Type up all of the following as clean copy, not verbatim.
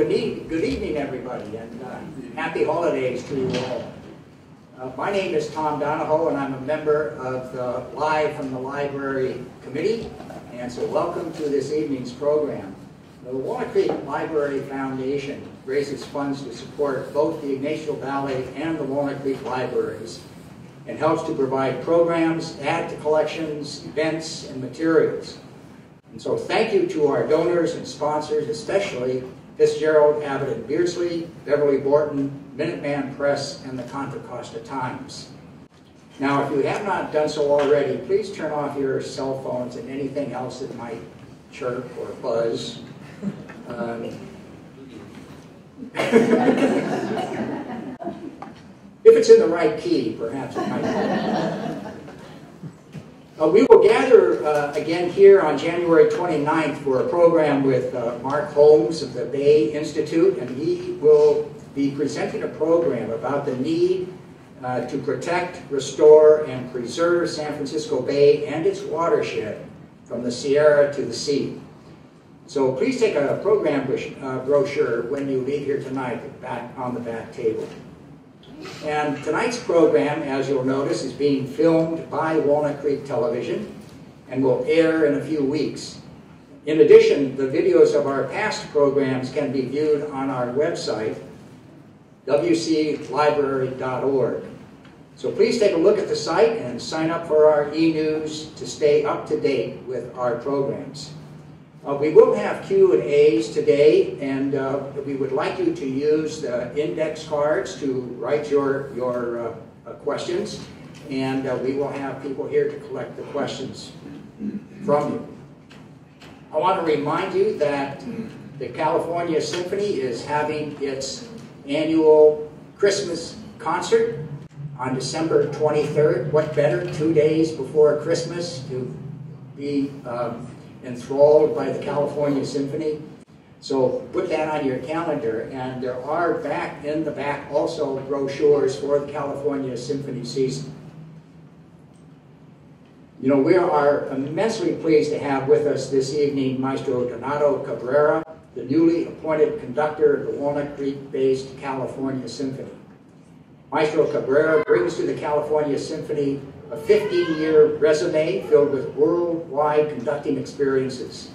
good evening, everybody, and happy holidays to you all. My name is Tom Donahoe, and I'm a member of the Live from the Library Committee, and so welcome to this evening's program. The Walnut Creek Library Foundation raises funds to support both the Ignacio Valley and the Walnut Creek Libraries, and helps to provide programs, add to collections, events, and materials. And so thank you to our donors and sponsors, especially Fitzgerald, Abbott and Beardsley, Beverly Borton, Minuteman Press, and the Contra Costa Times. Now, if you have not done so already, please turn off your cell phones and anything else that might chirp or buzz. If it's in the right key, perhaps it might be. We will gather again here on January 29th for a program with Mark Holmes of the Bay Institute, and he will be presenting a program about the need to protect, restore, and preserve San Francisco Bay and its watershed from the Sierra to the sea. So please take a program brochure when you leave here tonight on the back table. And tonight's program, as you'll notice, is being filmed by Walnut Creek Television and will air in a few weeks. In addition, the videos of our past programs can be viewed on our website, wclibrary.org. So please take a look at the site and sign up for our e-news to stay up to date with our programs. We will have Q&As today, and we would like you to use the index cards to write your questions, and we will have people here to collect the questions from you. I want to remind you that the California Symphony is having its annual Christmas concert on December 23rd. What better 2 days before Christmas to be enthralled by the California Symphony. So put that on your calendar, and there are in the back also brochures for the California Symphony season. You know, we are immensely pleased to have with us this evening Maestro Donato Cabrera, the newly appointed conductor of the Walnut Creek-based California Symphony. Maestro Cabrera brings to the California Symphony a 15-year resume filled with worldwide conducting experiences.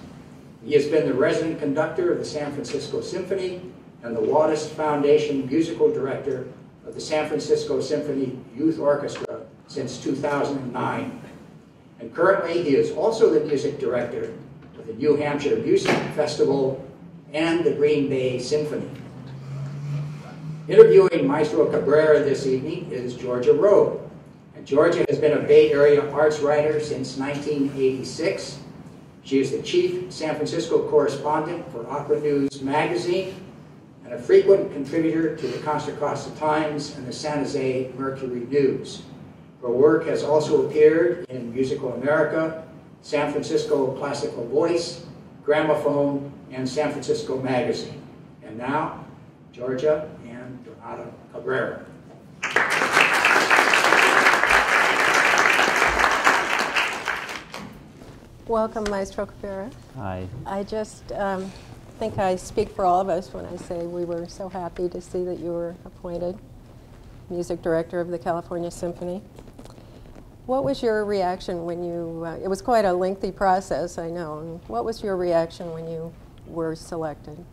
He has been the resident conductor of the San Francisco Symphony and the Wattis Foundation musical director of the San Francisco Symphony Youth Orchestra since 2009. And currently, he is also the music director of the New Hampshire Music Festival and the Green Bay Symphony. Interviewing Maestro Cabrera this evening is Georgia Rowe. Georgia has been a Bay Area arts writer since 1986. She is the chief San Francisco correspondent for Opera News magazine and a frequent contributor to the Contra Costa Times and the San Jose Mercury News. Her work has also appeared in Musical America, San Francisco Classical Voice, Gramophone, and San Francisco Magazine. And now, Georgia and Donato Cabrera. Welcome, Maestro Cabrera. Hi. I just think I speak for all of us when I say we were so happy to see that you were appointed music director of the California Symphony. What was your reaction when you, it was quite a lengthy process, I know. What was your reaction when you were selected?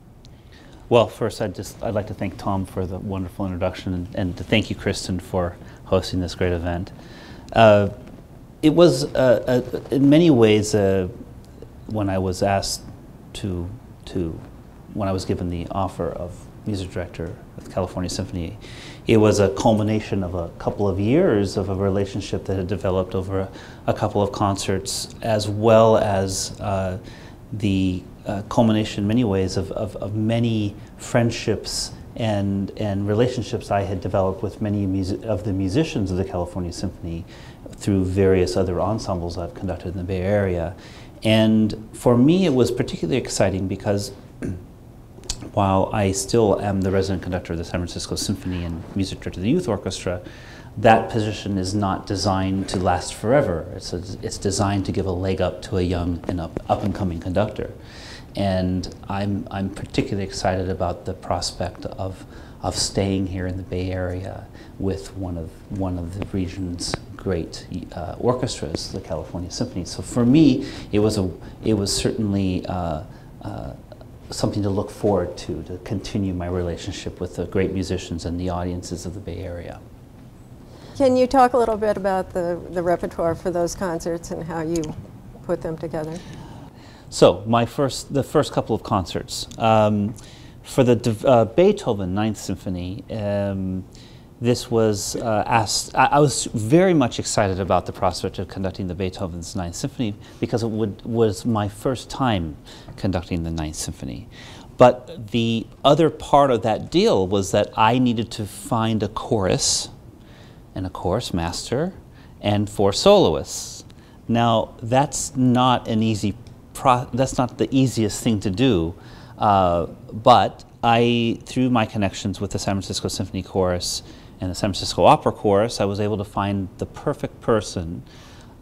Well, first I'd like to thank Tom for the wonderful introduction, and to thank you, Kristen, for hosting this great event. It was, in many ways, when I was asked when I was given the offer of music director of the California Symphony, it was a culmination of a couple of years of a relationship that had developed over a couple of concerts, as well as the culmination, in many ways, of many friendships and relationships I had developed with many of the musicians of the California Symphony through various other ensembles I've conducted in the Bay Area. And for me, it was particularly exciting because while I still am the resident conductor of the San Francisco Symphony and music director of the Youth Orchestra, that position is not designed to last forever. It's designed to give a leg up to a young and up-and-coming conductor. And I'm particularly excited about the prospect of staying here in the Bay Area with one of the region's great orchestras, the California Symphony. So for me, it was certainly something to look forward to continue my relationship with the great musicians and the audiences of the Bay Area. Can you talk a little bit about the repertoire for those concerts and how you put them together? So the first couple of concerts. For the Beethoven Ninth Symphony, this was I was very much excited about the prospect of conducting the Beethoven's Ninth Symphony because it was my first time conducting the Ninth Symphony. But the other part of that deal was that I needed to find a chorus and a chorus master and 4 soloists. Now, that's not an easy that's not the easiest thing to do, but through my connections with the San Francisco Symphony Chorus and the San Francisco Opera Chorus, I was able to find the perfect person,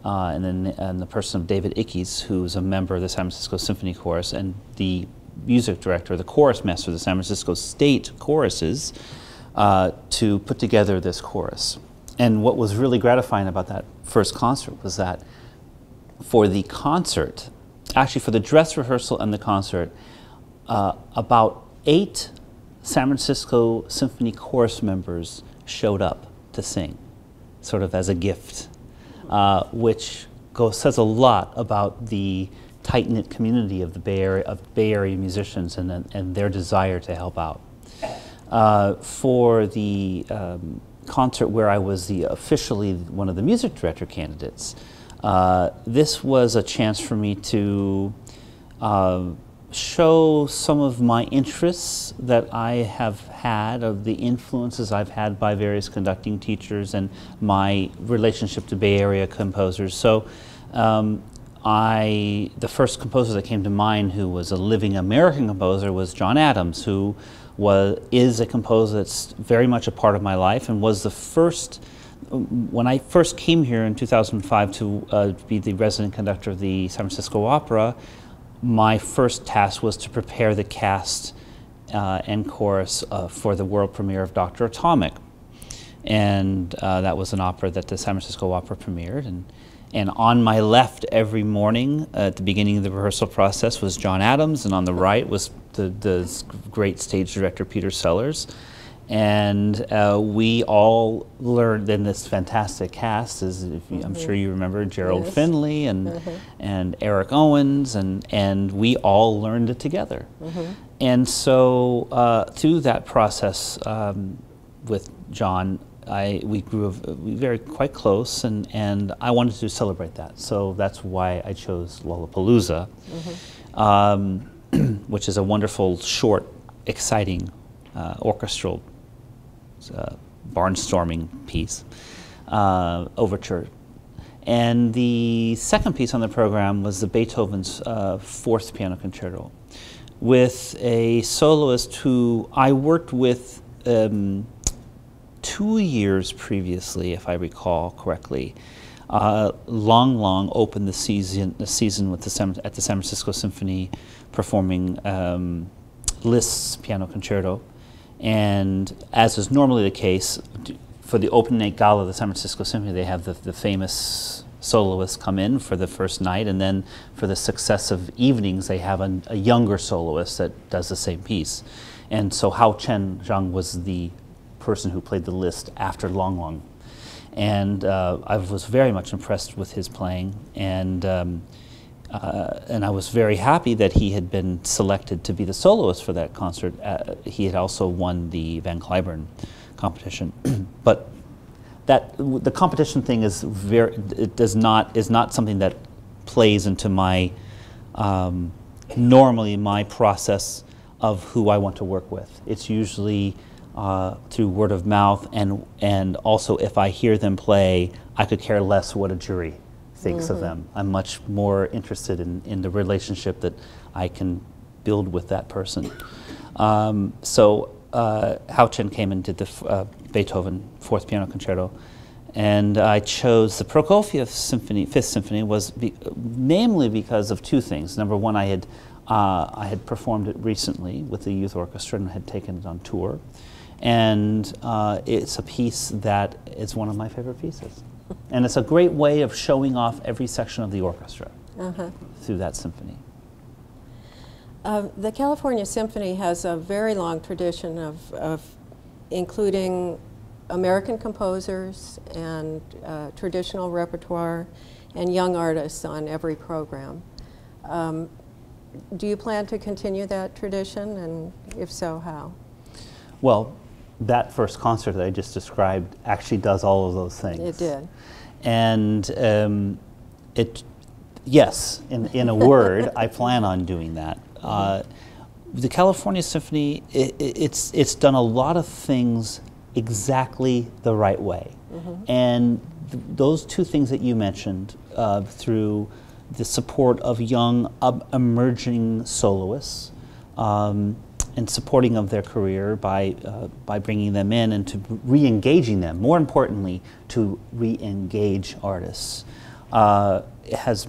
and the person of David Ickes, who's a member of the San Francisco Symphony Chorus and the music director, the chorus master of the San Francisco State Choruses, to put together this chorus. And what was really gratifying about that first concert was that for the concert, actually for the dress rehearsal and the concert, about 8 San Francisco Symphony Chorus members showed up to sing, sort of as a gift, which says a lot about the tight-knit community of the Bay Area musicians and their desire to help out. For the concert where I was officially one of the music director candidates, this was a chance for me to show some of my interests that I have had, of the influences I've had by various conducting teachers and my relationship to Bay Area composers. So the first composer that came to mind who was a living American composer was John Adams, who is a composer that's very much a part of my life and was the first. When I first came here in 2005 to be the resident conductor of the San Francisco Opera, my first task was to prepare the cast and chorus for the world premiere of Dr. Atomic. And that was an opera that the San Francisco Opera premiered. And on my left every morning at the beginning of the rehearsal process was John Adams, and on the right was the great stage director Peter Sellers. And we all learned in this fantastic cast, I'm sure you remember, Gerald Finley and Eric Owens, and we all learned it together. And so through that process with John, we grew very quite close, and I wanted to celebrate that. So that's why I chose Lollapalooza, which is a wonderful, short, exciting orchestral barnstorming piece, overture. And the second piece on the program was the Beethoven's 4th Piano Concerto, with a soloist who I worked with 2 years previously, if I recall correctly. Long opened the season with at the San Francisco Symphony, performing Liszt's Piano Concerto. And as is normally the case, for the opening night gala of the San Francisco Symphony, they have the famous soloists come in for the first night, and then for the successive evenings, they have a younger soloist that does the same piece. And so Hao Chen Zhang was the person who played the Liszt after Long. And I was very much impressed with his playing, and I was very happy that he had been selected to be the soloist for that concert. He had also won the Van Cliburn competition. But the competition thing is is not something that plays into my normally my process of who I want to work with. It's usually through word of mouth, and also if I hear them play, I could care less what a jury thinks of them. I'm much more interested in the relationship that I can build with that person. So Hao Chen came and did the Beethoven 4th Piano Concerto, And I chose the Prokofiev Symphony, Fifth Symphony, namely because of two things. Number one, I had performed it recently with the youth orchestra and had taken it on tour. And it's a piece that is one of my favorite pieces. And it's a great way of showing off every section of the orchestra through that symphony. The California Symphony has a very long tradition of including American composers and traditional repertoire and young artists on every program. Do you plan to continue that tradition, and if so, how? Well, that first concert that I just described actually does all of those things. It did. And yes, in a word, I plan on doing that. The California Symphony, it's done a lot of things exactly the right way. And those two things that you mentioned, through the support of young, emerging soloists, and supporting of their career by bringing them in and to re-engaging them, more importantly, to re-engage artists, has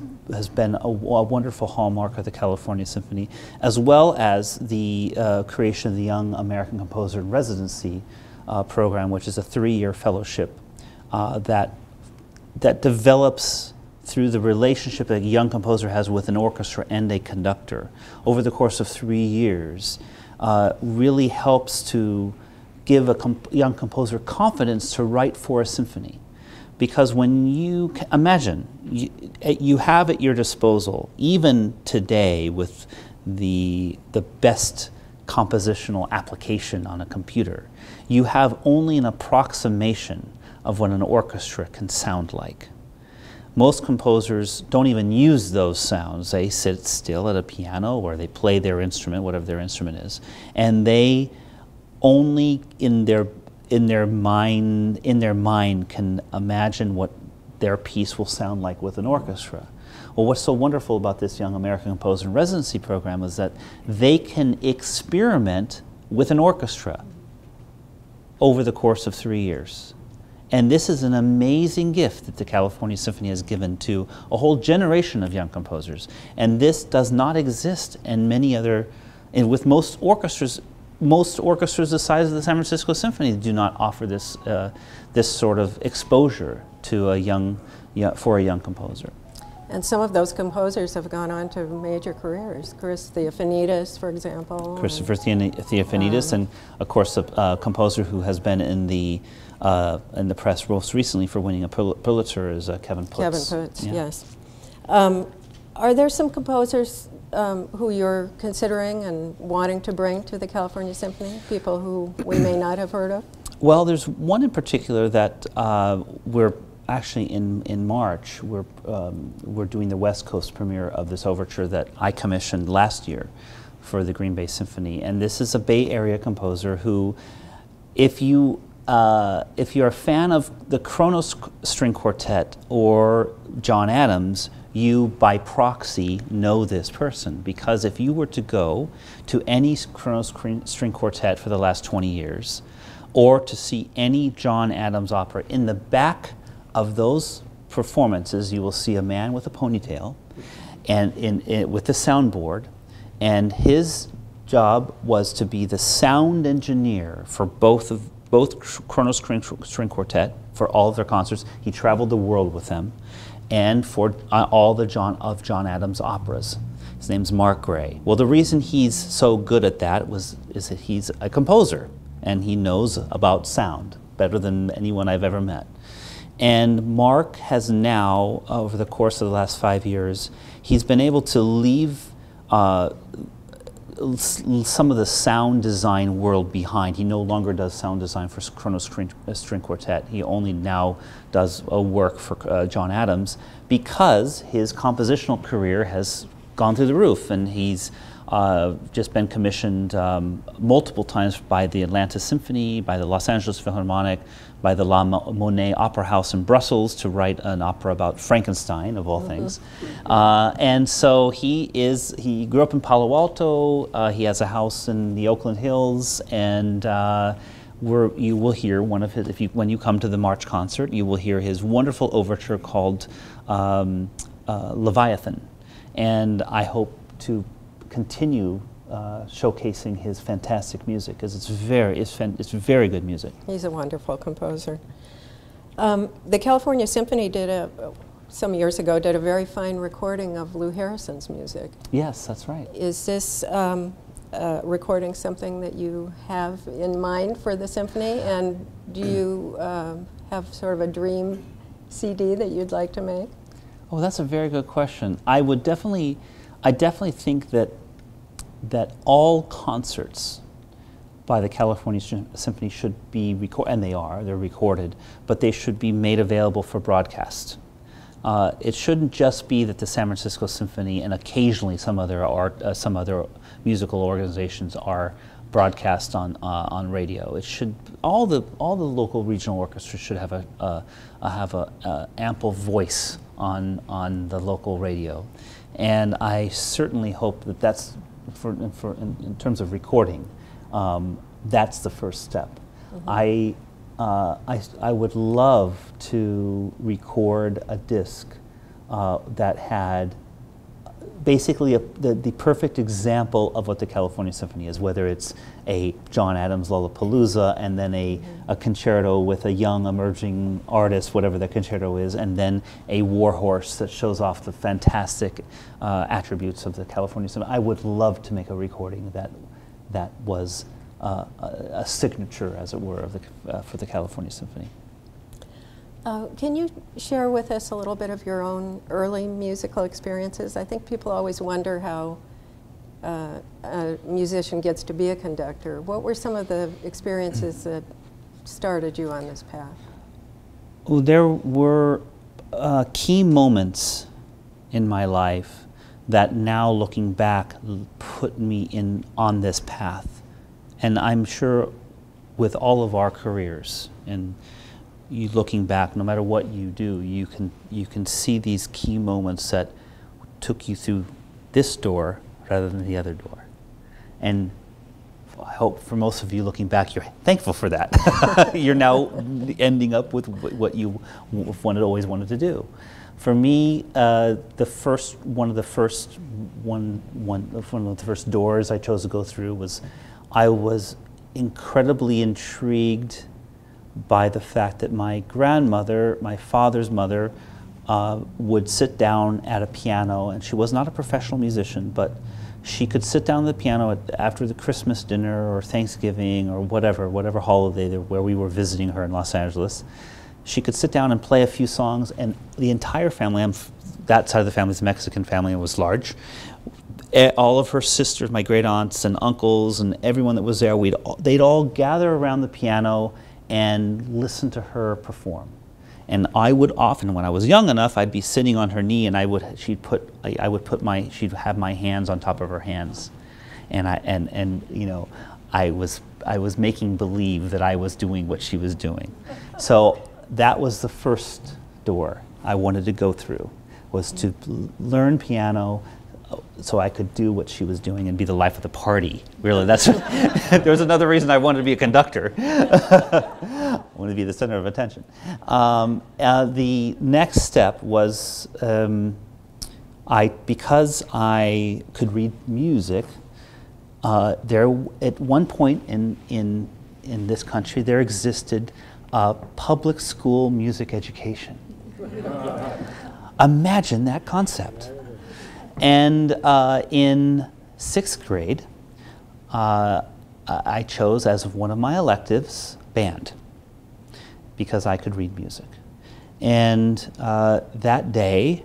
been a wonderful hallmark of the California Symphony, as well as the creation of the Young American Composer in Residency program, which is a 3-year fellowship that develops through the relationship that a young composer has with an orchestra and a conductor over the course of 3 years. Really helps to give a young composer confidence to write for a symphony. Because when you imagine, you have at your disposal, even today with the best compositional application on a computer, you have only an approximation of what an orchestra can sound like. Most composers don't even use those sounds. They sit still at a piano or they play their instrument, whatever their instrument is, and they only in their mind can imagine what their piece will sound like with an orchestra. Well, what's so wonderful about this Young American Composer in Residency program is that they can experiment with an orchestra over the course of 3 years. And this is an amazing gift that the California Symphony has given to a whole generation of young composers. And this does not exist in many other, and with most orchestras the size of the San Francisco Symphony do not offer this, this sort of exposure to for a young composer. And some of those composers have gone on to major careers. Chris Theophanidis, for example. Christopher Theophanidis, and of course a composer who has been in the press most recently for winning a Pulitzer is Kevin Putz. Kevin Putz, yes. Are there some composers who you're considering and wanting to bring to the California Symphony, people who we may not have heard of? Well, there's one in particular that we're actually in March. We're doing the West Coast premiere of this overture that I commissioned last year for the Green Bay Symphony, and this is a Bay Area composer who, if you're a fan of the Kronos String Quartet or John Adams, you by proxy know this person, because if you were to go to any Kronos String Quartet for the last 20 years or to see any John Adams opera, in the back of those performances you will see a man with a ponytail and with the soundboard, and his job was to be the sound engineer for both Kronos String Quartet, for all of their concerts. He traveled the world with them, and for all the John Adams operas. His name's Mark Gray. Well, the reason he's so good at that is that he's a composer, and he knows about sound better than anyone I've ever met. And Mark has now, over the course of the last 5 years, he's been able to leave some of the sound design world behind. He no longer does sound design for Kronos String Quartet. He only now does work for John Adams, because his compositional career has gone through the roof, and he's just been commissioned multiple times by the Atlanta Symphony, by the Los Angeles Philharmonic, by the La Monet Opera House in Brussels to write an opera about Frankenstein, of all things. And so he grew up in Palo Alto. He has a house in the Oakland Hills, and you will hear one of his, when you come to the March concert, you will hear his wonderful overture called Leviathan. And I hope to continue showcasing his fantastic music, because it's very good music. He's a wonderful composer. The California Symphony some years ago did a very fine recording of Lou Harrison's music. Yes, that's right. Is this recording something that you have in mind for the symphony, and do you have sort of a dream CD that you'd like to make? Oh, that's a very good question. I definitely think that all concerts by the California Symphony should be recorded, and they're recorded, but they should be made available for broadcast. It shouldn't just be that the San Francisco Symphony and occasionally some other musical organizations are broadcast on radio. It should all the local regional orchestras should have a ample voice on the local radio, and I certainly hope that that's in terms of recording. That's the first step. Mm-hmm. I would love to record a disc that had basically the perfect example of what the California Symphony is, whether it's a John Adams Lollapalooza and then a concerto with a young emerging artist, whatever the concerto is, and then a war horse that shows off the fantastic attributes of the California Symphony. I would love to make a recording that was a signature, as it were, for the California Symphony. Can you share with us a little bit of your own early musical experiences? I think people always wonder how a musician gets to be a conductor. What were some of the experiences that started you on this path? Well, there were key moments in my life that now, looking back, put me on this path. And I'm sure with all of our careers, and you looking back, no matter what you do, you can see these key moments that took you through this door rather than the other door. And I hope for most of you looking back, you're thankful for that. You're now ending up with what you always wanted to do. For me, one of the first doors I chose to go through was, I was incredibly intrigued by the fact that my grandmother, my father's mother, would sit down at a piano, and she was not a professional musician, but she could sit down at the piano after the Christmas dinner or Thanksgiving or whatever holiday where we were visiting her in Los Angeles. She could sit down and play a few songs, and the entire family, that side of the family is a Mexican family and was large. All of her sisters, my great aunts and uncles and everyone that was there, they'd all gather around the piano and listen to her perform. And I would often, when I was young enough, I'd be sitting on her knee, and she'd have my hands on top of her hands, and you know, I was making believe that I was doing what she was doing. So that was the first door I wanted to go through, was to learn piano, so I could do what she was doing and be the life of the party. Really, that's there's another reason I wanted to be a conductor. I wanted to be the center of attention. The next step was, because I could read music, at one point in this country there existed public school music education. Imagine that concept. And in 6th grade, I chose as one of my electives band, because I could read music. And that day,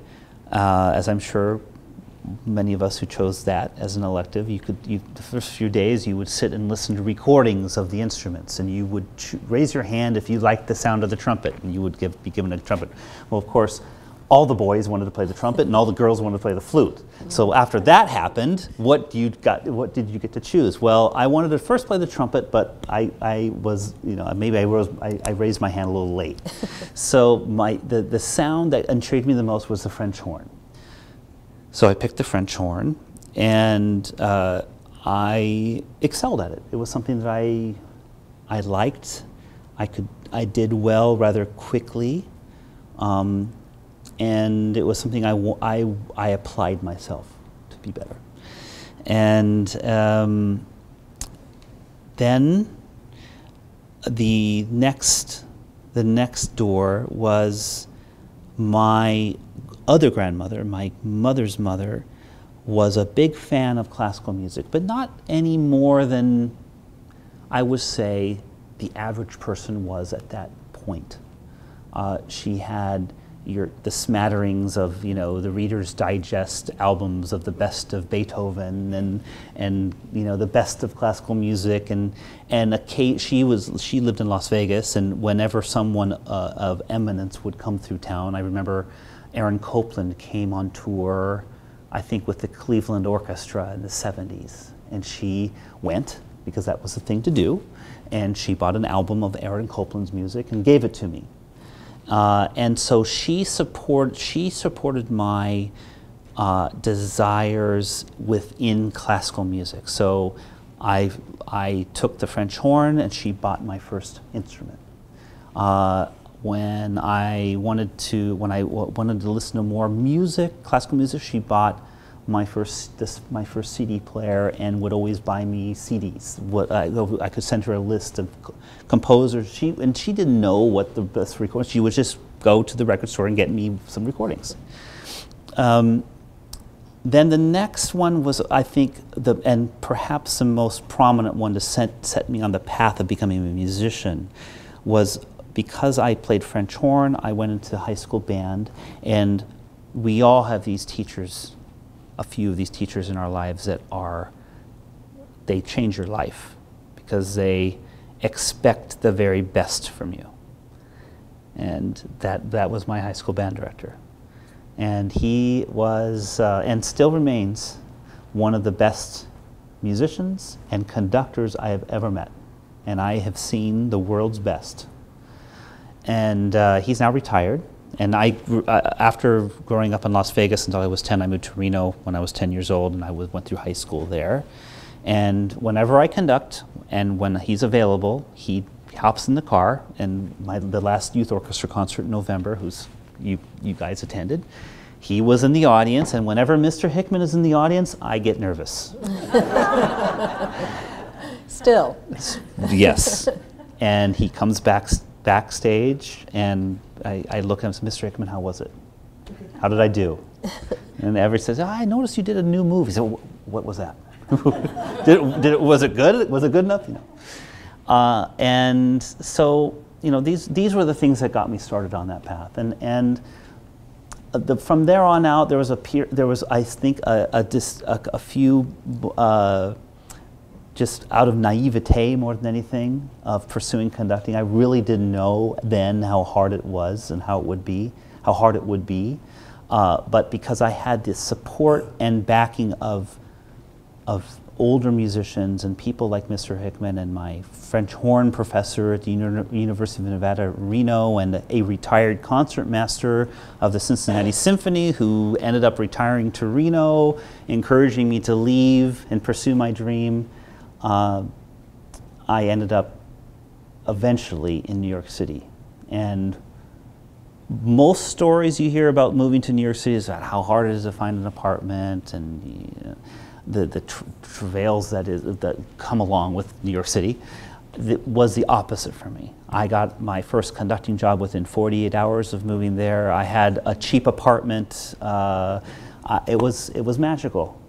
as I'm sure many of us who chose that as an elective, the first few days you would sit and listen to recordings of the instruments, and you would raise your hand if you liked the sound of the trumpet, and you would be given a trumpet. Well, of course, all the boys wanted to play the trumpet, and all the girls wanted to play the flute. So after that happened, what did you get to choose? Well, I wanted to first play the trumpet, but I was, you know, maybe I raised my hand a little late. So the sound that intrigued me the most was the French horn. So I picked the French horn, and I excelled at it. It was something that I liked. I did well rather quickly, and it was something I applied myself to be better. And then the next door was my other grandmother, my mother's mother, was a big fan of classical music, but not any more than I would say the average person was at that point. She had the smatterings of, you know, the Reader's Digest albums of the best of Beethoven and you know, the best of classical music, and she lived in Las Vegas, and whenever someone of eminence would come through town, I remember Aaron Copland came on tour, I think with the Cleveland Orchestra in the 70s, and she went because that was the thing to do, and she bought an album of Aaron Copland's music and gave it to me. And so she supported my desires within classical music. So I took the French horn, and she bought my first instrument. When I wanted to listen to more music, classical music, she bought my first CD player and would always buy me CDs. I could send her a list of composers. She didn't know what the best recordings. She would just go to the record store and get me some recordings. Then the next one was, I think, and perhaps the most prominent one to set me on the path of becoming a musician, was because I played French horn. I went into high school band, and we all have these teachers. A few of these teachers in our lives they change your life because they expect the very best from you. And that was my high school band director. And he was, and still remains, one of the best musicians and conductors I have ever met. And I have seen the world's best. And he's now retired. And after growing up in Las Vegas until I was 10, I moved to Reno when I was 10 years old, and I went through high school there. And whenever I conduct, and when he's available, he hops in the car. And the last youth orchestra concert in November, you guys attended, he was in the audience. And whenever Mr. Hickman is in the audience, I get nervous. Still. Yes. And he comes backstage, and I look at him and say, Mr. Hickman, how was it? How did I do? And Everett says, I noticed you did a new move. He said, what was that? Was it good? Was it good enough? You know. And so, you know, these were the things that got me started on that path. And from there on out, there was I think a few just out of naivete more than anything of pursuing conducting. I really didn't know then how hard it was and how hard it would be. But because I had the support and backing of older musicians and people like Mr. Hickman and my French horn professor at the University of Nevada, Reno, and a retired concertmaster of the Cincinnati Symphony who ended up retiring to Reno, encouraging me to leave and pursue my dream, I ended up eventually in New York City. And most stories you hear about moving to New York City is about how hard it is to find an apartment and the travails that come along with New York City. It was the opposite for me. I got my first conducting job within 48 hours of moving there. I had a cheap apartment. It was magical.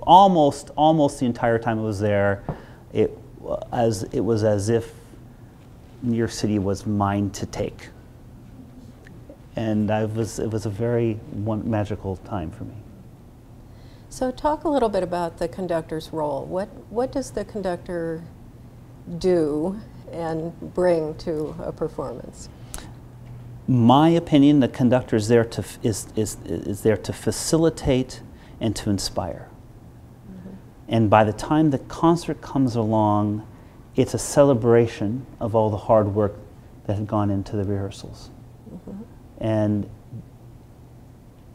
Almost the entire time I was there, it was as if New York City was mine to take. And it was a very magical time for me. So talk a little bit about the conductor's role. What does the conductor do and bring to a performance? My opinion, the conductor is there to facilitate and to inspire. Mm-hmm. And by the time the concert comes along, it's a celebration of all the hard work that had gone into the rehearsals. Mm-hmm. And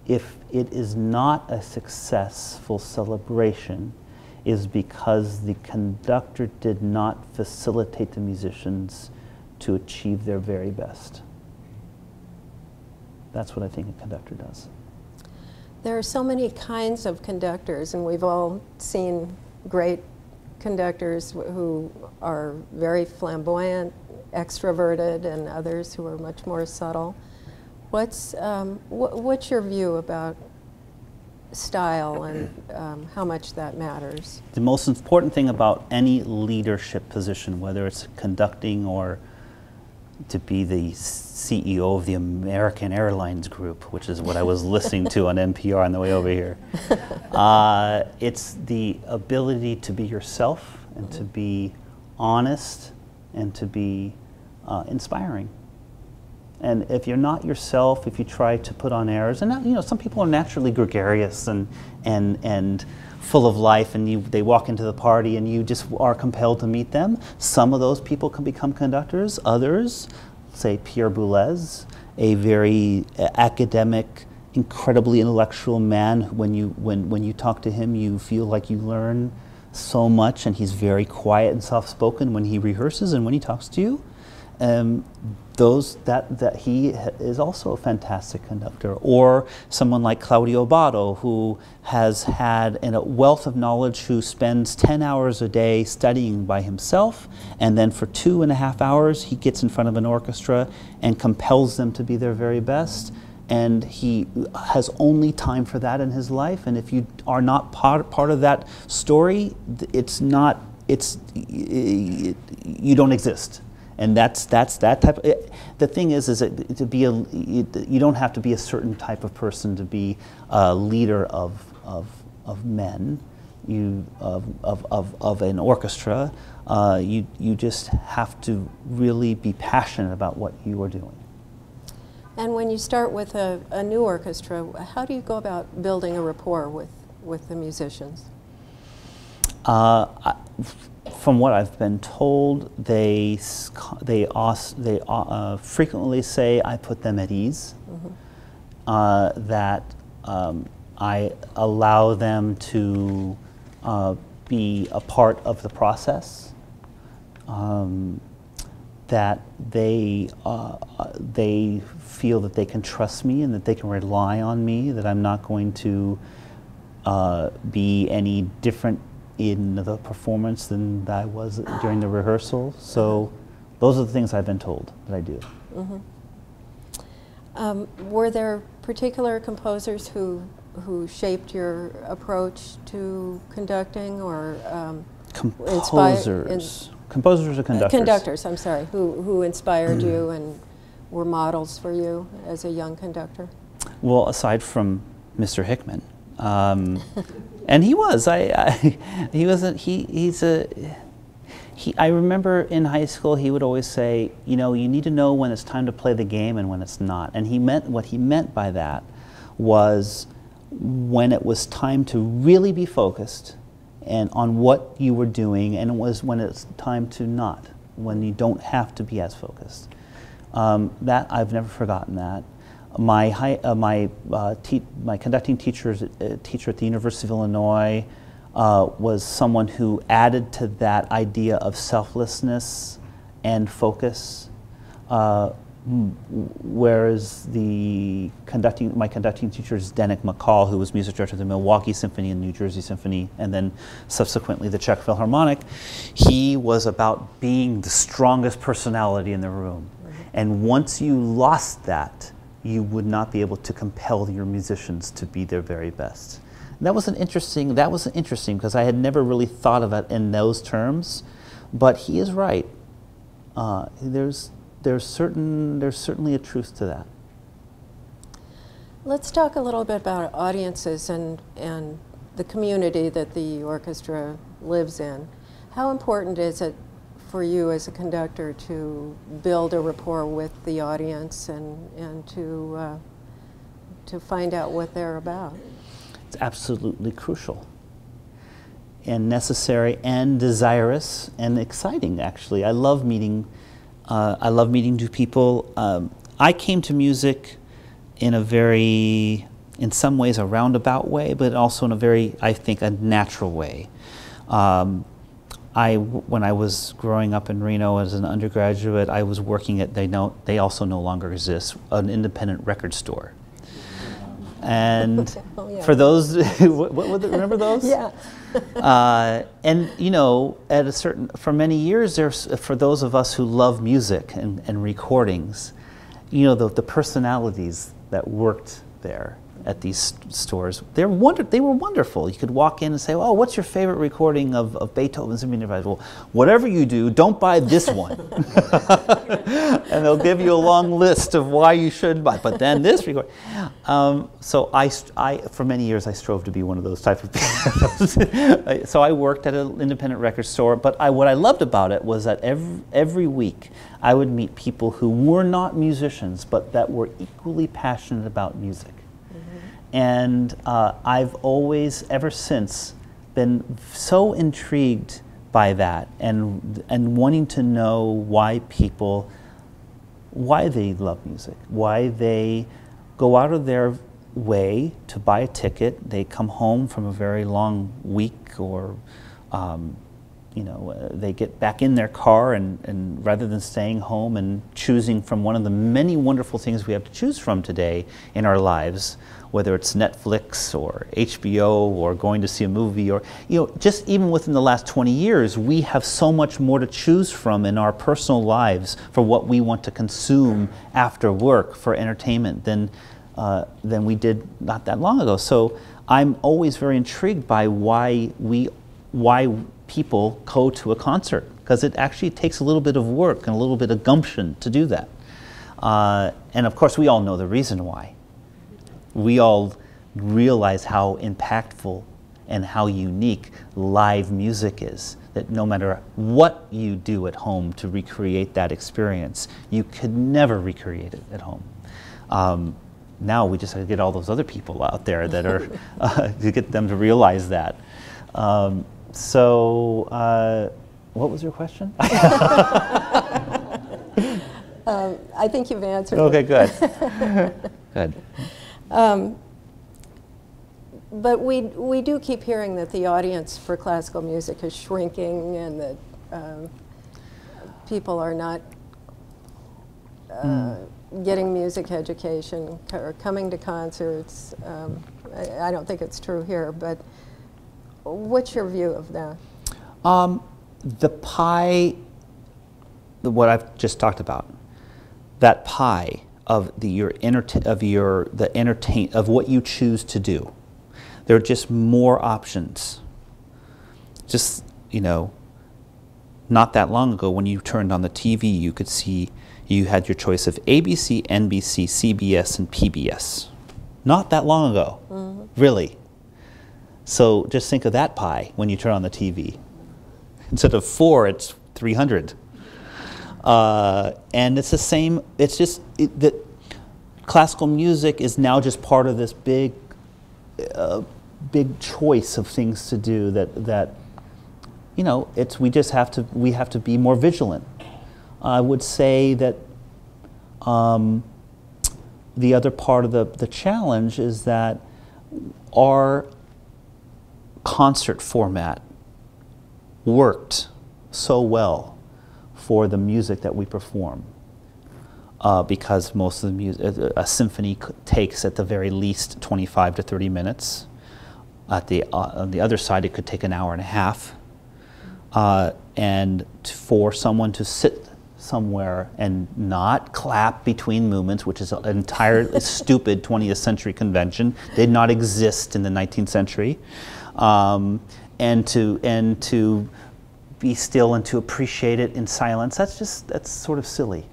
if it is not a successful celebration, is because the conductor did not facilitate the musicians to achieve their very best. That's what I think a conductor does. There are so many kinds of conductors, and we've all seen great conductors who are very flamboyant, extroverted, and others who are much more subtle. What's your view about style and how much that matters? The most important thing about any leadership position, whether it's conducting or to be the CEO of the American Airlines Group, which is what I was listening to on NPR on the way over here. It's the ability to be yourself and to be honest and to be inspiring. And if you're not yourself, if you try to put on airs, and you know, some people are naturally gregarious and full of life, and they walk into the party and you just are compelled to meet them. Some of those people can become conductors. Others, say Pierre Boulez, a very academic, incredibly intellectual man. When you talk to him, you feel like you learn so much, and he's very quiet and soft-spoken when he rehearses and when he talks to you. He is also a fantastic conductor. Or someone like Claudio Botto, who has had a wealth of knowledge, who spends 10 hours a day studying by himself, and then for 2.5 hours he gets in front of an orchestra and compels them to be their very best. And he has only time for that in his life, and if you are not part of that story, you don't exist. And that's that type. The thing is that to be you don't have to be a certain type of person to be a leader of men, of an orchestra. You just have to really be passionate about what you are doing. And when you start with a new orchestra, how do you go about building a rapport with the musicians? From what I've been told, they frequently say I put them at ease, that I allow them to be a part of the process, that they feel that they can trust me and that they can rely on me, that I'm not going to be any different in the performance than I was during the rehearsal. So those are the things I've been told that I do. Were there particular composers who shaped your approach to conducting, or composers? Composers or conductors? Conductors, I'm sorry, who inspired you and were models for you as a young conductor? Well, aside from Mr. Hickman, and he was. I remember in high school he would always say, you know, you need to know when it's time to play the game and when it's not. And what he meant by that was when it was time to really be focused and on what you were doing, and it was when it's time to not, when you don't have to be as focused. That I've never forgotten that. My conducting teacher at the University of Illinois was someone who added to that idea of selflessness and focus, whereas my conducting teacher is Dennick McCall, who was music director of the Milwaukee Symphony and New Jersey Symphony, and then subsequently the Czech Philharmonic. He was about being the strongest personality in the room. And once you lost that, you would not be able to compel your musicians to be their very best. And that was interesting because I had never really thought of it in those terms, but he is right. There's certainly a truth to that. Let's talk a little bit about audiences and the community that the orchestra lives in. How important is it for you as a conductor to build a rapport with the audience and to find out what they're about? It's absolutely crucial and necessary and desirous and exciting, actually. I love meeting new people. I came to music in a very in some ways a roundabout way, but also in a very, I think, a natural way. When I was growing up in Reno as an undergraduate, I was working at, they also no longer exist, an independent record store. And oh, yeah. for those, remember those? Yeah. And you know, for many years, for those of us who love music and recordings, you know, the personalities that worked there at these stores, they were wonderful. You could walk in and say, "Oh, what's your favorite recording of Beethoven's Symphony?" Well, whatever you do, don't buy this one. And they'll give you a long list of why you should buy. But then this recording. So I, for many years, I strove to be one of those type of people. So I worked at an independent record store. But what I loved about it was that every week I would meet people who were not musicians, but that were equally passionate about music. And I've always, ever since, been so intrigued by that and wanting to know why they love music, why they go out of their way to buy a ticket. They come home from a very long week, or you know, they get back in their car and rather than staying home and choosing from one of the many wonderful things we have to choose from today in our lives, whether it's Netflix or HBO or going to see a movie, or, you know, just even within the last 20 years, we have so much more to choose from in our personal lives for what we want to consume after work for entertainment than we did not that long ago. So I'm always very intrigued by why people go to a concert, because it actually takes a little bit of work and a little bit of gumption to do that. And of course, we all know the reason why. We all realize how impactful and how unique live music is, that no matter what you do at home to recreate that experience, you could never recreate it at home. Now we just have to get all those other people out there that are, to get them to realize that. What was your question? I think you've answered Okay, it. good. Good. But we do keep hearing that the audience for classical music is shrinking, and that people are not getting music education or coming to concerts. I don't think it's true here, but what's your view of that? The pie, what I've just talked about, that pie of what you choose to do. There are just more options. Just, you know, not that long ago when you turned on the TV, you could see you had your choice of ABC, NBC, CBS, and PBS. Not that long ago, really. So just think of that pie when you turn on the TV. Instead of 4, it's 300. And it's the same, it's just that classical music is now just part of this big choice of things to do that you know, we have to be more vigilant. I would say that the other part of the challenge is that our concert format worked so well for the music that we perform, because most of the music, a symphony takes at the very least 25 to 30 minutes. On the other side, it could take an hour and a half. And for someone to sit somewhere and not clap between movements, which is an entirely stupid 20th century convention, did not exist in the 19th century, and to be still and to appreciate it in silence, that's sort of silly.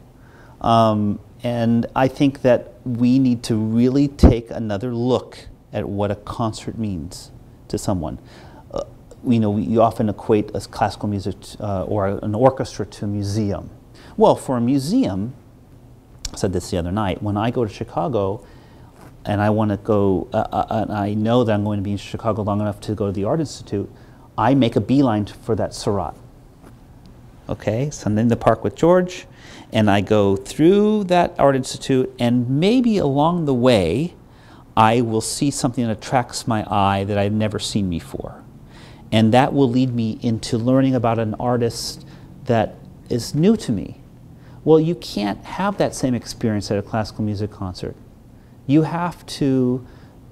And I think that we need to really take another look at what a concert means to someone. You know, you often equate as classical music or an orchestra to a museum. Well, for a museum, I said this the other night, when I go to Chicago and I want to go, and I know that I'm going to be in Chicago long enough to go to the Art Institute, I make a beeline for that Surratt. Okay, so I'm in the park with George, and I go through that Art Institute, and maybe along the way, I will see something that attracts my eye that I've never seen before. And that will lead me into learning about an artist that is new to me. Well, you can't have that same experience at a classical music concert. You have to,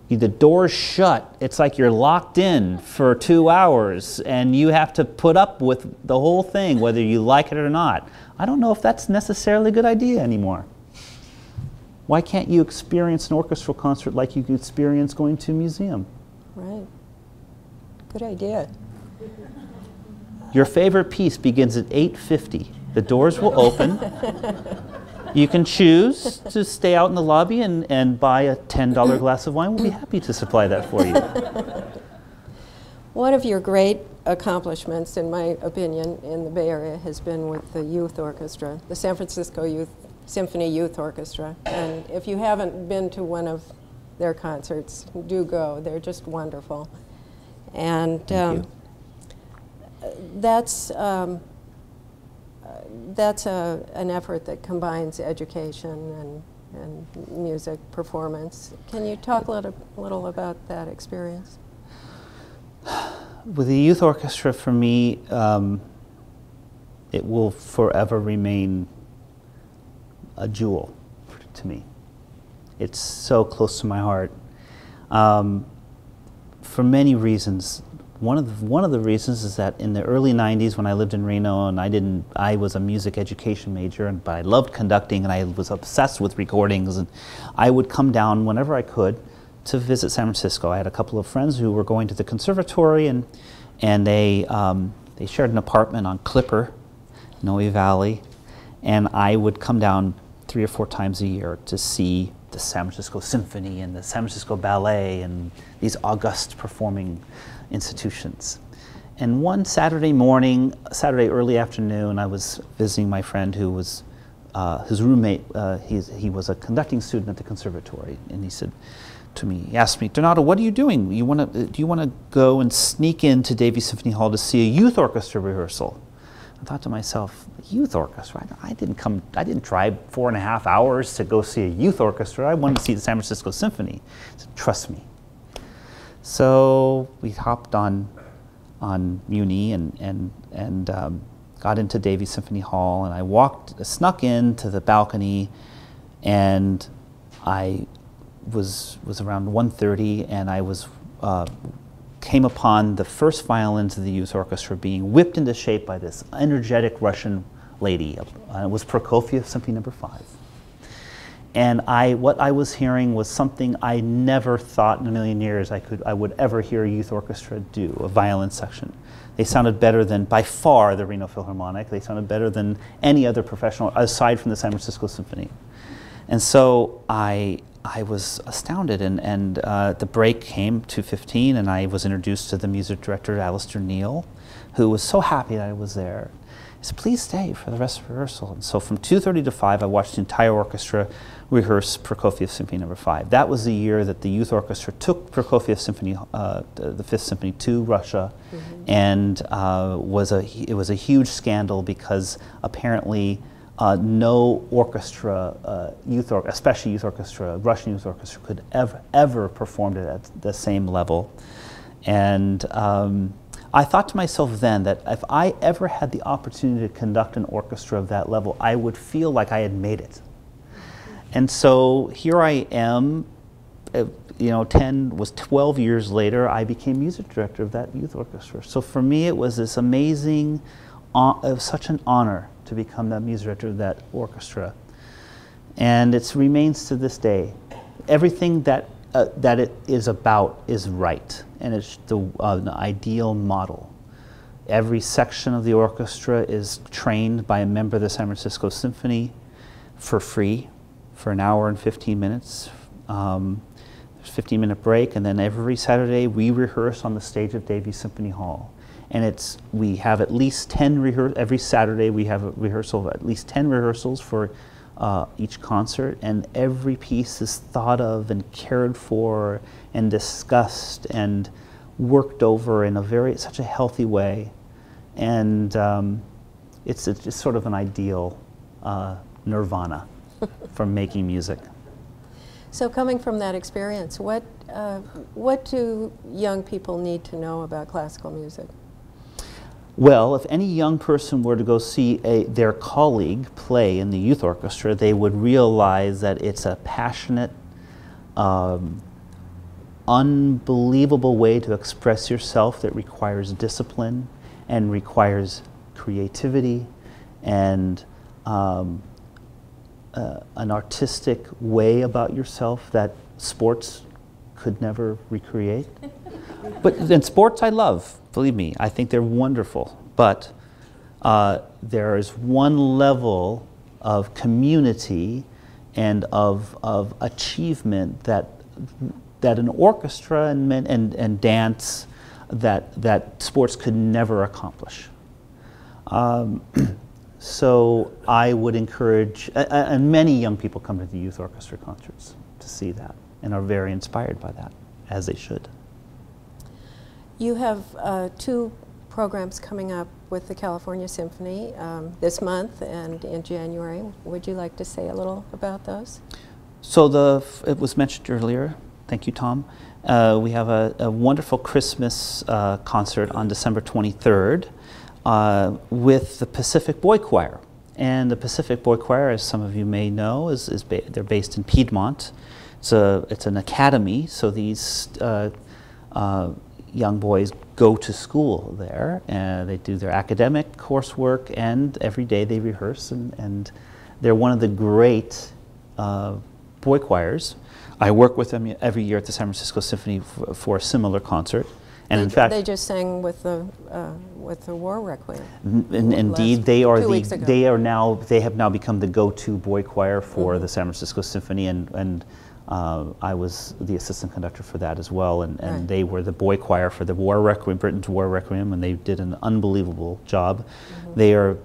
the door's shut, it's like you're locked in for 2 hours and you have to put up with the whole thing, whether you like it or not. I don't know if that's necessarily a good idea anymore. Why can't you experience an orchestral concert like you could experience going to a museum? Right. Good idea. Your favorite piece begins at 8:50. The doors will open. You can choose to stay out in the lobby and buy a $10 glass of wine. We'll be happy to supply that for you. One of your great accomplishments, in my opinion, in the Bay Area has been with the youth orchestra, the San Francisco Symphony Youth Orchestra. And if you haven't been to one of their concerts, do go. They're just wonderful. And that's an effort that combines education and music performance. Can you talk a little about that experience? With the youth orchestra, for me, it will forever remain a jewel to me. It's so close to my heart. For many reasons. One of the reasons is that in the early 90s when I lived in Reno and I was a music education major, but I loved conducting and I was obsessed with recordings, and I would come down whenever I could to visit San Francisco. I had a couple of friends who were going to the conservatory, and they shared an apartment on Clipper, Noe Valley, and I would come down 3 or 4 times a year to see the San Francisco Symphony and the San Francisco Ballet and these august performing institutions. And one Saturday morning, Saturday early afternoon, I was visiting my friend who was his roommate. He was a conducting student at the conservatory, and he said to me, he asked me, "Donato, what are you doing? Do you want to go and sneak into Davies Symphony Hall to see a youth orchestra rehearsal?" I thought to myself, youth orchestra? I didn't drive 4.5 hours to go see a youth orchestra. I wanted to see the San Francisco Symphony. He said, "Trust me." So we hopped on Muni and got into Davies Symphony Hall, and I snuck into the balcony, and I was around 1:30, and I came upon the first violins of the youth orchestra being whipped into shape by this energetic Russian lady. It was Prokofiev, Symphony No. 5. And what I was hearing was something I never thought in a million years I would ever hear a youth orchestra do, a violin section. They sounded better than, by far, the Reno Philharmonic. They sounded better than any other professional, aside from the San Francisco Symphony. And so I was astounded, and the break came, 2:15, and I was introduced to the music director, Alistair Neal, who was so happy that I was there. He said, "Please stay for the rest of the rehearsal." And so from 2:30 to 5, I watched the entire orchestra rehearse Prokofiev Symphony No. 5. That was the year that the youth orchestra took Prokofiev Symphony, the Fifth Symphony, to Russia, and it was a huge scandal because apparently no orchestra, especially youth orchestra, Russian youth orchestra, could ever perform it at the same level. And I thought to myself then that if I ever had the opportunity to conduct an orchestra of that level, I would feel like I had made it. And so here I am, 12 years later, I became music director of that youth orchestra. So for me, it was this amazing, it was such an honor to become the music director of that orchestra. And it remains to this day. Everything that it is about is right, and it's the ideal model. Every section of the orchestra is trained by a member of the San Francisco Symphony for free for an hour and 15 minutes. There's a 15-minute break, and then every Saturday we rehearse on the stage of Davies Symphony Hall. And we have at least 10 every Saturday we have a rehearsal of at least 10 rehearsals for each concert, and every piece is thought of and cared for and discussed and worked over in such a healthy way. And it's just sort of an ideal nirvana for making music. So coming from that experience, what do young people need to know about classical music? Well, if any young person were to go see their colleague play in the youth orchestra, they would realize that it's a passionate, unbelievable way to express yourself that requires discipline and requires creativity and an artistic way about yourself that sports could never recreate. But in sports I love, believe me, I think they're wonderful. But there is one level of community and of achievement that an orchestra and dance that sports could never accomplish. So I would encourage, and many young people come to the youth orchestra concerts to see that and are very inspired by that, as they should. You have two programs coming up with the California Symphony this month and in January. Would you like to say a little about those? So it was mentioned earlier, thank you Tom, we have a wonderful Christmas concert on December 23rd with the Pacific Boy Choir. And the Pacific Boy Choir, as some of you may know, they're based in Piedmont. It's an academy, so these young boys go to school there, and they do their academic coursework, and every day they rehearse, and they're one of the great boy choirs. I work with them every year at the San Francisco Symphony for a similar concert, and in fact, they just sang with the War Requiem. Indeed, they have now become the go-to boy choir for the San Francisco Symphony, and I was the assistant conductor for that as well, and they were the boy choir for the War Requiem, Britain's War Requiem, and they did an unbelievable job. They are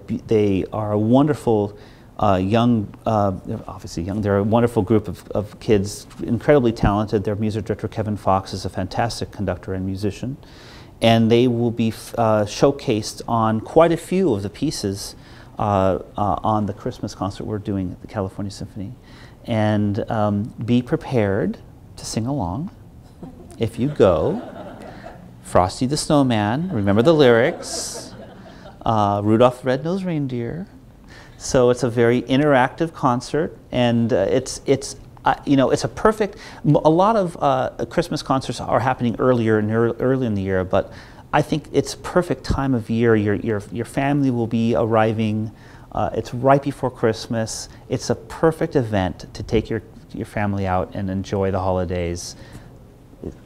a wonderful young, obviously young. They're a wonderful group of kids, incredibly talented. Their music director Kevin Fox is a fantastic conductor and musician, and they will be showcased on quite a few of the pieces on the Christmas concert we're doing at the California Symphony. And be prepared to sing along if you go. Frosty the Snowman, remember the lyrics. Rudolph the Red-Nosed Reindeer. So it's a very interactive concert, and it's a perfect. A lot of Christmas concerts are happening early in the year, but I think it's a perfect time of year. Your family will be arriving. It's right before Christmas. It's a perfect event to take your family out and enjoy the holidays.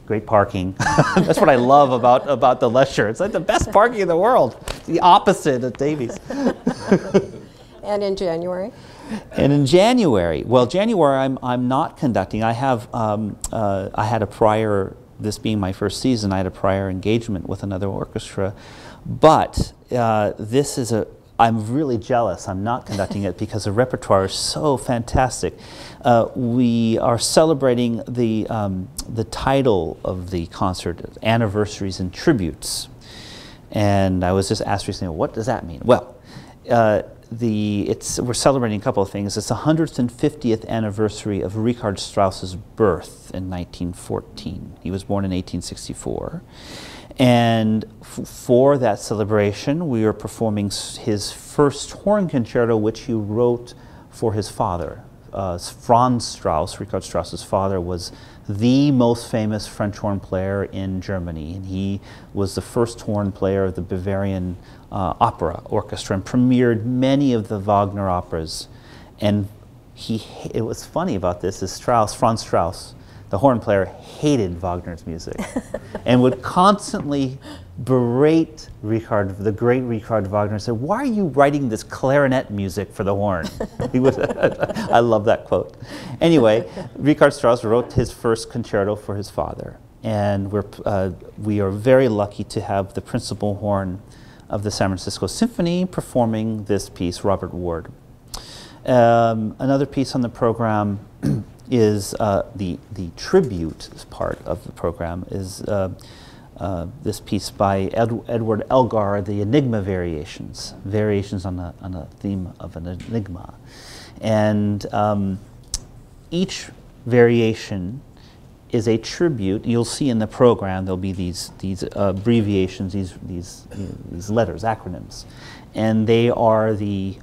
Great parking. That's what I love about the Lesher. It's like the best parking in the world. The opposite of Davies. And in January? And in January, well, January I'm not conducting. I had a prior, this being my first season, I had a prior engagement with another orchestra, but this is I'm really jealous I'm not conducting it because the repertoire is so fantastic. We are celebrating the title of the concert, Anniversaries and Tributes. And I was just asked recently, what does that mean? Well, we're celebrating a couple of things. It's the 150th anniversary of Richard Strauss's birth in 1914. He was born in 1864. And for that celebration, we are performing his first horn concerto, which he wrote for his father. Franz Strauss, Richard Strauss's father, was the most famous French horn player in Germany, and he was the first horn player of the Bavarian opera orchestra and premiered many of the Wagner operas. And it was funny about this is Franz Strauss, the horn player, hated Wagner's music and would constantly berate the great Richard Wagner, and said, "Why are you writing this clarinet music for the horn?" I love that quote. Anyway, Richard Strauss wrote his first concerto for his father, and we are very lucky to have the principal horn of the San Francisco Symphony performing this piece, Robert Ward. Another piece on the program is the tribute part of the program is this piece by Edward Elgar, the Enigma variations on a theme of an enigma. And each variation is a tribute. You'll see in the program there'll be these abbreviations, these letters, acronyms, and they are the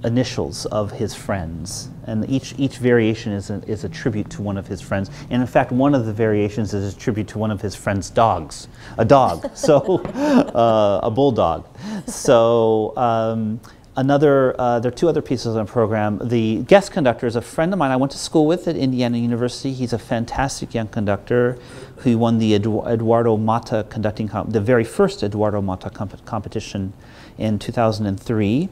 initials of his friends, and each variation is a tribute to one of his friends. And in fact, one of the variations is a tribute to one of his friends' dogs, a dog, so a bulldog. So there are two other pieces on the program. The guest conductor is a friend of mine I went to school with at Indiana University. He's a fantastic young conductor who won the Eduardo Mata conducting the very first Eduardo Mata competition in 2003.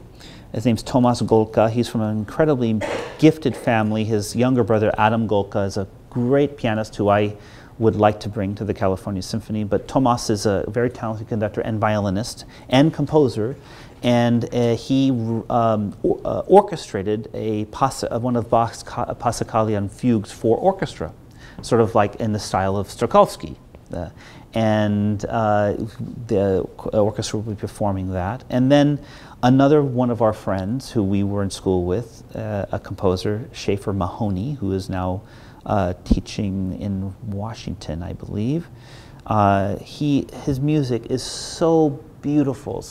His name's Tomas Golka. He's from an incredibly gifted family. His younger brother, Adam Golka, is a great pianist who I would like to bring to the California Symphony. But Tomas is a very talented conductor and violinist and composer. And he orchestrated one of Bach's Passacaglia fugues for orchestra, sort of like in the style of Stokowski. And the orchestra will be performing that. And then another one of our friends who we were in school with, a composer, Schaefer Mahoney, who is now teaching in Washington, I believe. His music is so beautiful,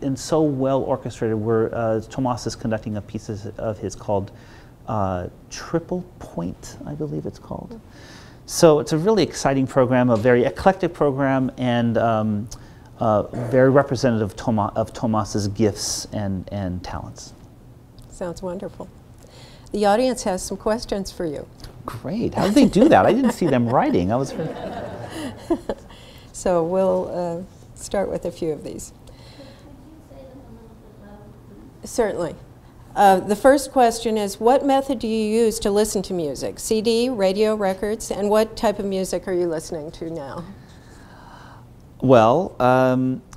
and so well orchestrated. Tomas is conducting a piece of his called Triple Point, I believe it's called. So it's a really exciting program, a very eclectic program, and very representative of Tomas's gifts and talents. Sounds wonderful. The audience has some questions for you. Great. How did they do that? I didn't see them writing. So we'll start with a few of these. Certainly. The first question is, what method do you use to listen to music? CD, radio, records, and what type of music are you listening to now? Well,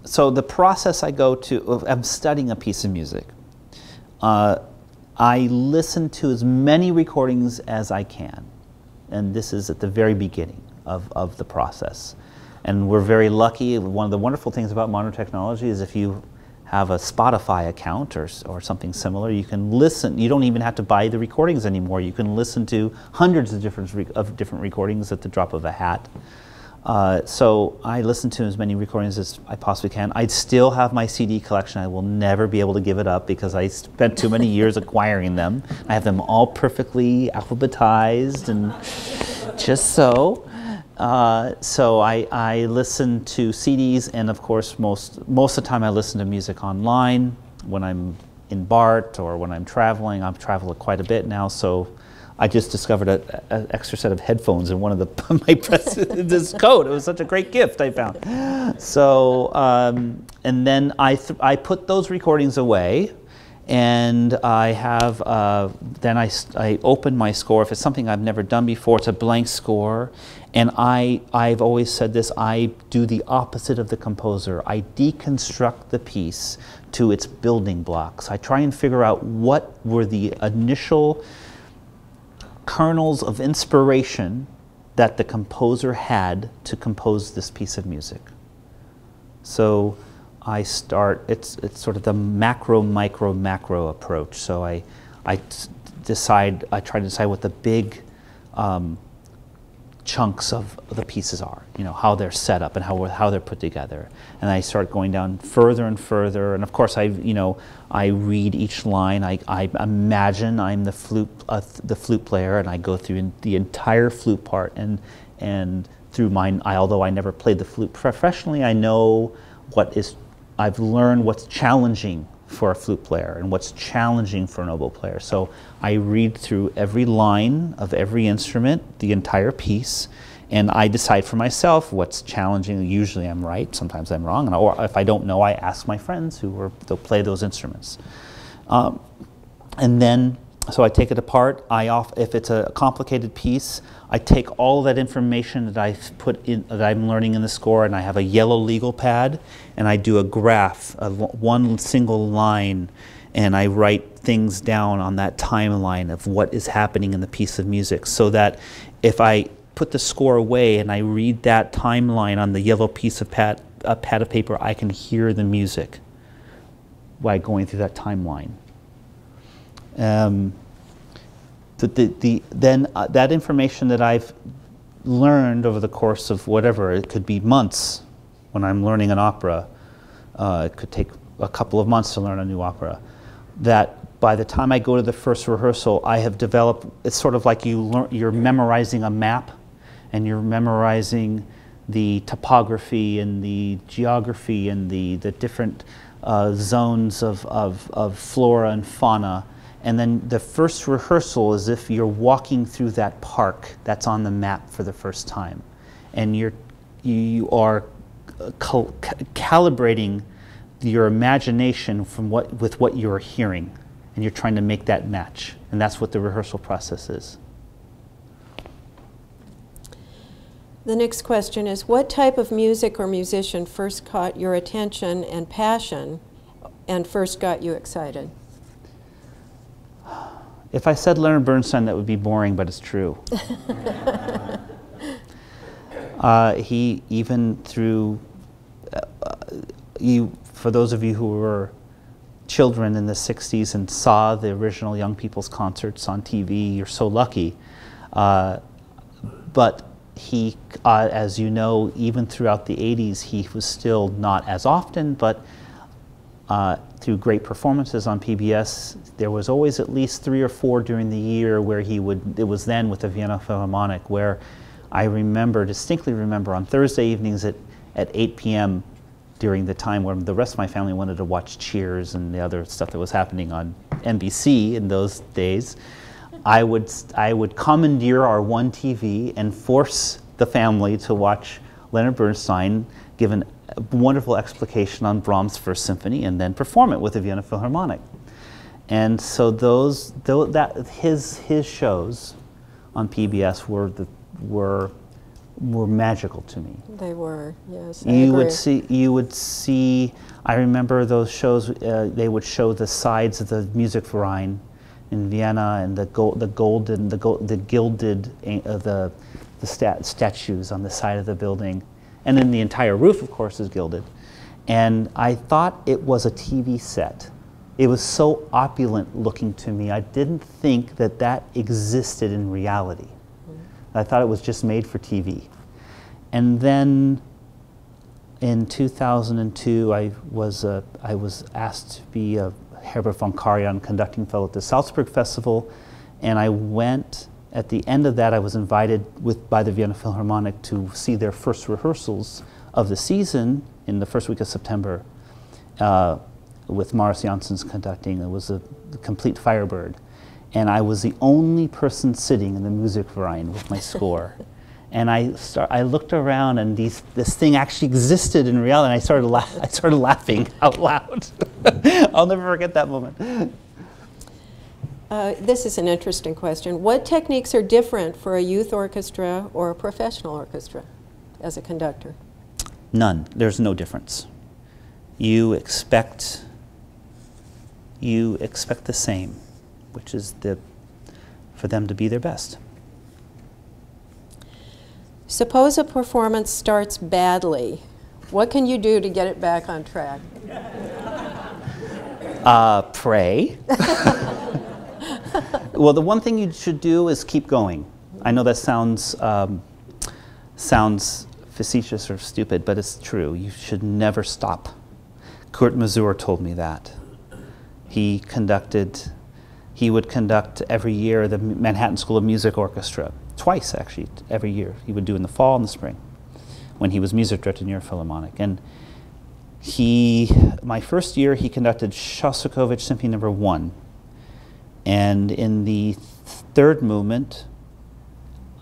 so the process I go to, I'm studying a piece of music. I listen to as many recordings as I can, and this is at the very beginning of the process. And we're very lucky. One of the wonderful things about modern technology is if you have a Spotify account or something similar, you can listen. You don't even have to buy the recordings anymore. You can listen to hundreds of different recordings at the drop of a hat. So I listen to as many recordings as I possibly can. I still have my CD collection. I will never be able to give it up because I spent too many years acquiring them. I have them all perfectly alphabetized and just so. So I listen to CDs, and of course most of the time I listen to music online when I'm in BART or when I'm traveling. I've traveled quite a bit now, so I just discovered an extra set of headphones in one of this coat. It was such a great gift I found. So and then I put those recordings away, and I have then I open my score. If it's something I've never done before, it's a blank score. And I've always said this, I do the opposite of the composer. I deconstruct the piece to its building blocks. I try and figure out what were the initial kernels of inspiration that the composer had to compose this piece of music. So I start, it's sort of the macro, micro, macro approach. So I try to decide what the big chunks of the pieces are, how they're set up and how they're put together. And I start going down further and further. And of course, I read each line. I imagine I'm the flute player, and I go through the entire flute part and through mine. Although I never played the flute professionally, I know I've learned what's challenging for a flute player and what's challenging for an oboe player. So I read through every line of every instrument, the entire piece, and I decide for myself what's challenging. Usually I'm right, sometimes I'm wrong, or if I don't know, I ask my friends they'll play those instruments. And then, so I take it apart. If it's a complicated piece, I take all that information that I'm learning in the score, and I have a yellow legal pad, and I do a graph, one single line, and I write things down on that timeline of what is happening in the piece of music, so that if I put the score away and I read that timeline on the yellow piece of pad of paper, I can hear the music by going through that timeline. then that information that I've learned over the course of whatever, it could be months when I'm learning an opera, it could take a couple of months to learn a new opera, that by the time I go to the first rehearsal, I have developed, it's sort of like you're memorizing a map, and you're memorizing the topography and the geography and the different zones of flora and fauna. And then the first rehearsal is if you're walking through that park that's on the map for the first time. And you are calibrating your imagination with what you're hearing. And you're trying to make that match. And that's what the rehearsal process is. The next question is, what type of music or musician first caught your attention and passion and first got you excited? If I said Leonard Bernstein, that would be boring, but it's true. He, even through, for those of you who were children in the 60s and saw the original Young People's Concerts on TV, you're so lucky. But he, as you know, even throughout the 80s, he was still not as often, but through great performances on PBS, there was always at least 3 or 4 during the year where he would, it was then with the Vienna Philharmonic, where I distinctly remember on Thursday evenings at 8 p.m. during the time when the rest of my family wanted to watch Cheers and the other stuff that was happening on NBC in those days, I would commandeer our one TV and force the family to watch Leonard Bernstein give a wonderful explication on Brahms' First Symphony and then perform it with the Vienna Philharmonic. And so his shows on PBS were magical to me. They were, yes. You would see. I remember those shows. They would show the sides of the Musikverein in Vienna and the gilded statues on the side of the building, and then the entire roof, of course, is gilded. And I thought it was a TV set. It was so opulent looking to me. I didn't think that existed in reality. I thought it was just made for TV. And then in 2002, I was asked to be a Herbert von Karajan conducting fellow at the Salzburg Festival, and I went. At the end of that, I was invited by the Vienna Philharmonic to see their first rehearsals of the season in the first week of September, with Maurice Janssens conducting. It was a complete Firebird. And I was the only person sitting in the Musikverein with my score. And I looked around, and this thing actually existed in reality, and I started laughing out loud. I'll never forget that moment. This is an interesting question. What techniques are different for a youth orchestra or a professional orchestra as a conductor? None. There's no difference. You expect the same, which is for them to be their best. Suppose a performance starts badly. What can you do to get it back on track? Pray. Well, the one thing you should do is keep going. I know that sounds facetious or stupid, but it's true. You should never stop. Kurt Masur told me that. He would conduct every year the Manhattan School of Music Orchestra. Twice, actually, every year. He would do in the fall and the spring when he was music director near Philharmonic. And my first year, he conducted Shostakovich Symphony No. 1. And in the third movement,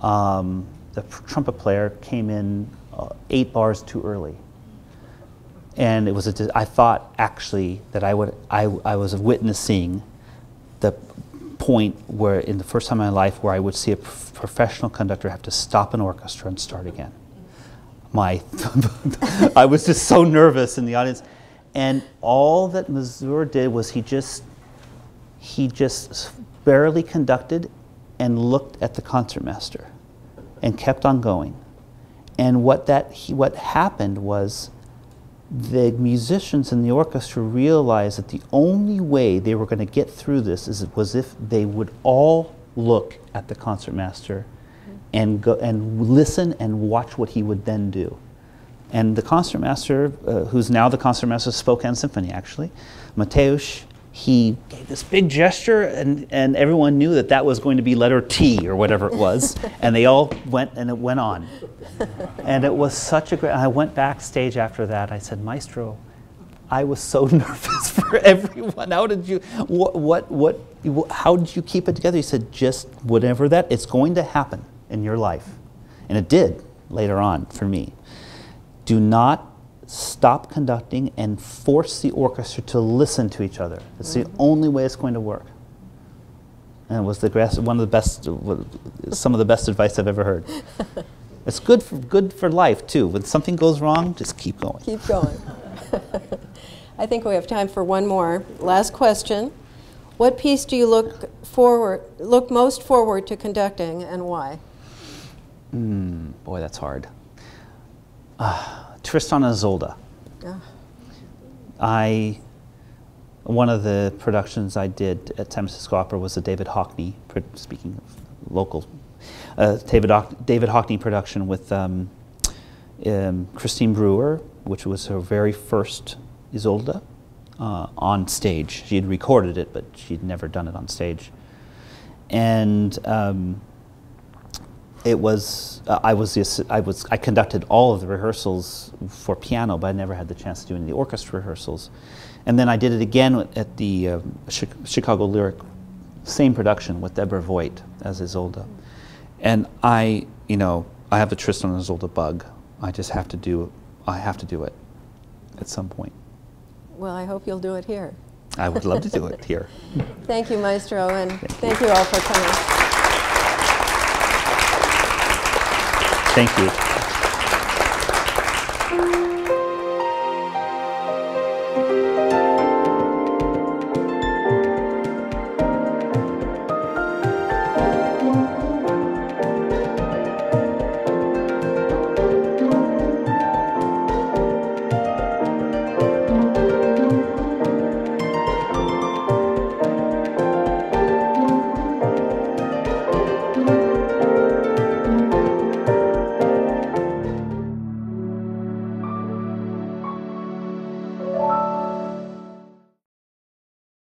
the trumpet player came in 8 bars too early. And it was I thought actually that I was witnessing the point where, in the first time in my life, where I would see a professional conductor have to stop an orchestra and start again. I was just so nervous in the audience. And all that Masur did was he just barely conducted and looked at the concertmaster and kept on going. And what happened was the musicians in the orchestra realized that the only way they were going to get through this was if they would all look at the concertmaster and go and listen and watch what he would then do. And the concertmaster, who's now the concertmaster of Spokane Symphony, actually, Mateusz, he gave this big gesture, and everyone knew that that was going to be letter T or whatever it was, and they all went, and it went on. And it was such a great, I went backstage after that, I said, Maestro, I was so nervous for everyone. How did you, how did you keep it together? He said, just whatever that, it's going to happen in your life. And it did later on for me. Do not stop conducting and force the orchestra to listen to each other. It's the only way it's going to work. And it was one of the best, some of the best advice I've ever heard. It's good for life too. When something goes wrong, just keep going. Keep going. I think we have time for one more. Last question. What piece do you look most forward to conducting, and why? Boy, that's hard. Tristan and Isolde. Oh. One of the productions I did at San Francisco Opera was the David Hockney, speaking of local, David Hockney production with Christine Brewer, which was her very first Isolde on stage. She had recorded it, but she'd never done it on stage. And it was I conducted all of the rehearsals for piano, but I never had the chance to do any of the orchestra rehearsals. And then I did it again at the Chicago Lyric, same production with Deborah Voigt as Isolde. And I have the Tristan and Isolde bug. I just have to do it at some point. Well, I hope you'll do it here. I would love to do it here. Thank you, Maestro, and thank you all for coming. Thank you.